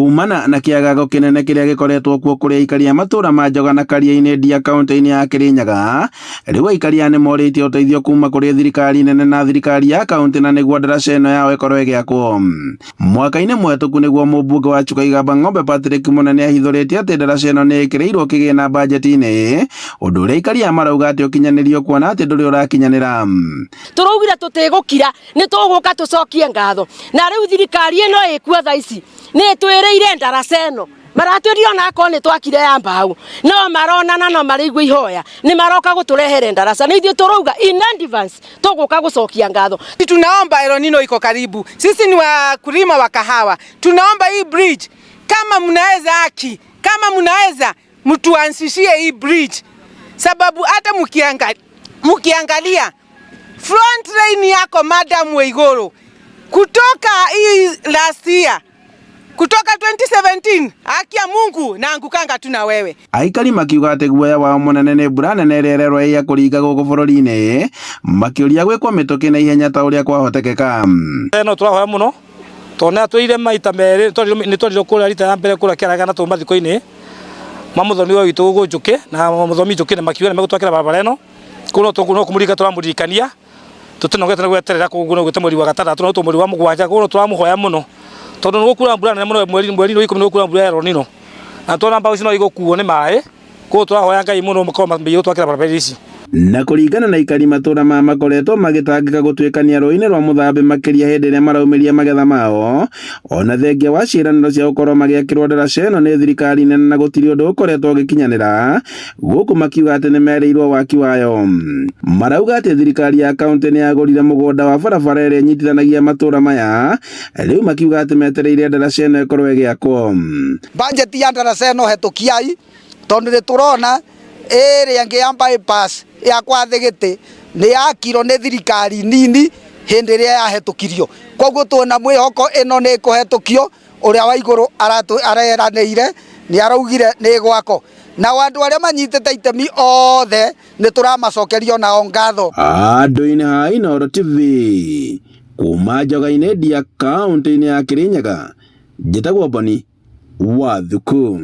kumana na kiagago kinene kiria gikoretwo kuo kuria ikaria matura ma Njoga na Karia-ini Ndia kaunti-ini ya Kirinyaga, riu aikaria ni moritie uteithio kuma kuri thirikari nene na thirikari ya kaunti na niguo ndaraca ino yao ikorwo igiakwo. Mwaka-ini mwetũku niguo mũmbunge wa Chuka Igamba Ng'ombe Patrick Munene ahithũrĩtie ati ndaraca ino ni ikireirwo kigina bajeti-ini, undu uria ikaria marauga ati ukinyanirio kuona ati nduri urakinyanira. Turaugire tutigukira ni tuguka tucokie ngatho na riu thirikari ino ikuo tha ici ni twiriire ndaraca ino maratwirio na ko ni twakire ya mbau no maronana no marigwa ihoya ni maroka guturehere ndaraca ni ithuĩ turauga in advance tuguka gucokia ngatho. Tunaomba El Nino iko karibu, sisi ni wakulima wa kahawa, tunaomba hii bridge kama mnaweza kama mnaweza mtuanzishie hii bridge, sababu hata mkiangalia front line yako Madam Waiguru kutoka hii last year, kutoka 2017 haki ya Mungu na angukanga tuna wewe. Aikari makiuga ati guoya wao munene ni mbura nene ĩrĩa ya kuringa guku bururi-ini makiuria gwikwo mituki na ihenya ta uria kwahotekeka. No turahoya muno tona twire maita meri ni twariro kuria rita ya mbere kuria kĩaraga na tuma thiko-ini mamuthomi wa witu gugu Njuki na mamuthomi Njuki na makiuga megutwakira barabara ino kuno tunguno kumurika turamurikania tutinogete gweterera kuguno gwite mweri wa gatandatu no mweri wa mugwanja kuno turamuhoya muno tondu nugukura mbura nene muno mweri wa 10 nugukura mbura ya El Nino na tona mbao cino igukuo ni mai kuo turahoya Ngai muno makoma mbiyo twakira barabara ici. Na kuringana na ikari matura ma makoretwo magitangika gutwikania rũĩ-inĩ rwa Mũthambe makiria hĩndĩ ĩrĩa maraumiria magetha mao, ona thengia wa ciĩranĩro cia gũkorwo magiakĩrwo ndaraca ĩno nĩ thirikari nene na gũtirĩ ũndũ ũkoretwo ũgĩkinyanĩra, gũkũ makiuga atĩ nĩ mereirwo waki wayo. Marauga atĩ thirikari ya kaunti nĩ yagũrire mũgũnda wa barabara ĩrĩa ĩnyitithanagia matũra maya, rĩu makiuga atĩ metereire ndaraca ĩno ĩkorwo ĩgĩakwo. Bajeti ya ndaraca ĩno hetũkiai tondũ nĩ turona ĩrĩa ĩngĩ ya bypass ya kwa Thigiti ni yakirwo ni thirikari nini hindi ria yahetũkirio, koguo tuona mwihoko ino ni kuhetũkio uria Waiguru areranĩire ni araugire ni gwako na andu aria manyitĩte itemi othe ni turamacokerio nao ngatho. Andũ-inĩ ha Inooro TV kuma Njoga-inĩ Ndia kaunti-inĩ ya Kirinyaga, njĩtagwo Boni Wathuku.